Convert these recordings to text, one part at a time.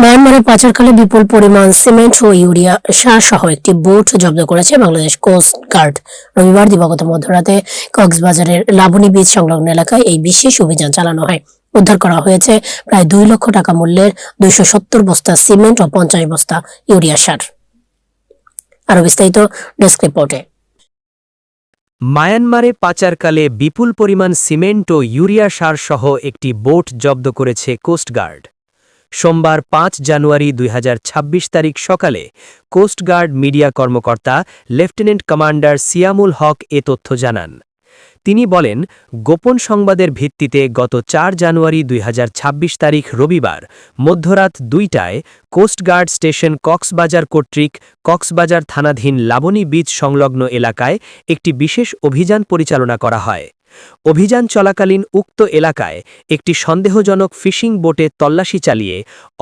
মায়ানমারে পাচারকালে বিপুল পরিমাণ সিমেন্ট ও ইউরিয়া সার সহ একটি বোট জব্দ করেছে বাংলাদেশ কোস্ট গার্ড। রবিবার দিবাগত মধ্যরাতে কক্সবাজারের লাবণী বীচ সংলগ্ন এলাকায় এই বিশেষ অভিযান চালানো হয়। উদ্ধার করা হয়েছে প্রায় 2 লক্ষ টাকা মূল্যের 270 বস্তা সিমেন্ট ও 50 বস্তা ইউরিয়া সার। আরো বিস্তারিত ডেস্ক রিপোর্টে। মায়ানমারে পাচারকালে বিপুল পরিমাণ সিমেন্ট ও ইউরিয়া সার সহ একটি বোট জব্দ করেছে কোস্টগার্ড। সোমবার 5 জানুয়ারি 2026 তারিখ সকালে কোস্টগার্ড মিডিয়া কর্মকর্তা লেফটেন্যান্ট কমান্ডার সিয়ামুল হক এ তথ্য জানান। তিনি বলেন, গোপন সংবাদের ভিত্তিতে গত 4 জানুয়ারি 2026 তারিখ রবিবার মধ্যরাত 2টায় কোস্টগার্ড স্টেশন কক্সবাজার কর্তৃক কক্সবাজার থানাধীন লাবণী বীচ সংলগ্ন এলাকায় একটি বিশেষ অভিযান পরিচালনা করা হয়। অভিযান চলাকালীন উক্ত এলাকায় একটি সন্দেহজনক ফিশিং বোটে তল্লাশি চালিয়ে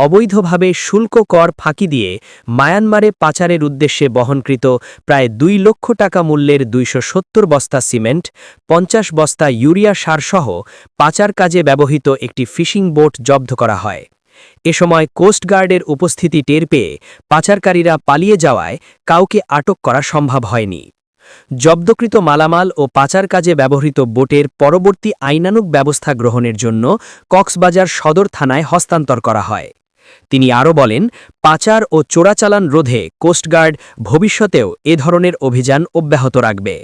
অবৈধভাবে শুল্ক কর ফাঁকি দিয়ে মায়ানমারে পাচারের উদ্দেশ্যে বহনকৃত প্রায় 2 লক্ষ টাকা মূল্যের 270 বস্তা সিমেন্ট, 50 বস্তা ইউরিয়া সারসহ পাচার কাজে ব্যবহৃত একটি ফিশিং বোট জব্দ করা হয়। এ সময় কোস্টগার্ডের উপস্থিতি টের পেয়ে পাচারকারীরা পালিয়ে যাওয়ায় কাউকে আটক করা সম্ভব হয়নি। জব্দকৃত মালামাল ও পাচার কাজে ব্যবহৃত বোটের পরবর্তী আইনানুগ ব্যবস্থা গ্রহণের জন্য কক্সবাজার সদর থানায় হস্তান্তর করা হয়। তিনি আরও বলেন, পাচার ও চোরাচালান রোধে কোস্টগার্ড ভবিষ্যতেও এ ধরনের অভিযান অব্যাহত রাখবে।